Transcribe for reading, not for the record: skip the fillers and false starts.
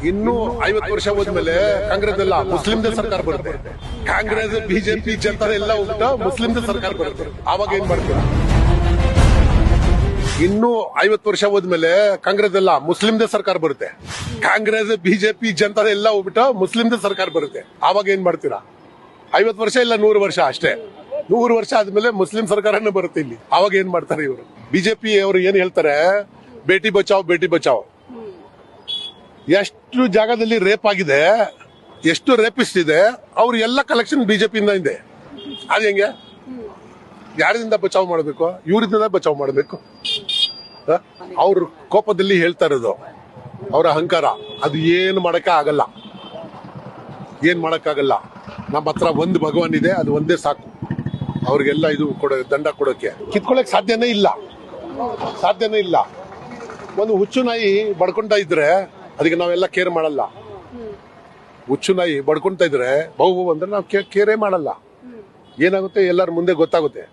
ಇನ್ನು 50 ವರ್ಷ ಹೋದ್ಮೇಲೆ ಕಾಂಗ್ರೆಸ್ ಎಲ್ಲ ಮುಸ್ಲಿಂದೇ ಸರ್ಕಾರ ಬರುತ್ತೆ. ಕಾಂಗ್ರೆಸ್ ಬಿಜೆಪಿ ಜನತಾ ಎಲ್ಲ ಹೋಗ್ಬಿಟ್ಟು ಮುಸ್ಲಿಂದೇ ಸರ್ಕಾರ ಬರುತ್ತೆ. ಆವಾಗ ಏನ್ ಮಾಡ್ತೀರಾ? ಇನ್ನು 50 ವರ್ಷ ಹೋದ್ಮೇಲೆ ಕಾಂಗ್ರೆಸ್ ಎಲ್ಲ ಮುಸ್ಲಿಂದೇ ಸರ್ಕಾರ ಬರುತ್ತೆ. ಕಾಂಗ್ರೆಸ್ ಬಿಜೆಪಿ ಜನತಾ ಎಲ್ಲ ಹೋಗ್ಬಿಟ್ಟು ಮುಸ್ಲಿಂದೇ ಸರ್ಕಾರ ಬರುತ್ತೆ. ಆವಾಗ ಏನ್ ಮಾಡ್ತೀರಾ? 50 ವರ್ಷ ಇಲ್ಲ 100 ವರ್ಷ ಅಷ್ಟೇ. 100 ವರ್ಷ ಆದ್ಮೇಲೆ ಮುಸ್ಲಿಂ ಸರ್ಕಾರನೇ ಬರುತ್ತೆ ಇಲ್ಲಿ. ಅವಾಗ ಏನ್ ಮಾಡ್ತಾರೆ ಇವರು? ಬಿಜೆಪಿ ಅವರು ಏನ್ ಹೇಳ್ತಾರೆ? ಬೇಟಿ ಬಚಾವ್ ಬೇಟಿ ಬಚಾವ್. ಎಷ್ಟು ಜಾಗದಲ್ಲಿ ರೇಪ್ ಆಗಿದೆ, ಎಷ್ಟು ರೇಪಿಸ್ಟ್ ಇದೆ, ಅವ್ರ ಎಲ್ಲ ಕಲೆಕ್ಷನ್ ಬಿಜೆಪಿಯಿಂದ ಇದೆ. ಅದ್ ಹೆಂಗೆ? ಯಾರಿಂದ ಬಚಾವ್ ಮಾಡಬೇಕು? ಇವರಿಂದ ಬಚಾವ್ ಮಾಡಬೇಕು. ಅವ್ರ ಕೋಪದಲ್ಲಿ ಹೇಳ್ತಾ ಇರೋದು, ಅವ್ರ ಅಹಂಕಾರ. ಅದು ಏನು ಮಾಡಕ್ಕ ಆಗಲ್ಲ, ಏನ್ ಮಾಡಕ್ಕಾಗಲ್ಲ. ನಮ್ಮ ಹತ್ರ ಒಂದು ಭಗವಾನ್ ಇದೆ, ಅದು ಒಂದೇ ಸಾಕು ಅವ್ರಿಗೆಲ್ಲ. ಇದು ದಂಡ ಕೊಡೋಕೆ ಕಿತ್ಕೊಳಕ್ ಸಾಧ್ಯನೇ ಇಲ್ಲ. ಒಂದು ಹುಚ್ಚು ನಾಯಿ ಬಡ್ಕೊಂತ ಇದ್ರೆ ಅದಕ್ಕೆ ನಾವೆಲ್ಲ ಕೇರ್ ಮಾಡಲ್ಲ. ಹುಚ್ಚು ನಾಯಿ ಬಡ್ಕೊಂತ ಇದ್ರೆ ಬಹು ಅಂದ್ರೆ ನಾವು ಕೇರೇ ಮಾಡಲ್ಲ. ಏನಾಗುತ್ತೆ ಎಲ್ಲರ ಮುಂದೆ ಗೊತ್ತಾಗುತ್ತೆ.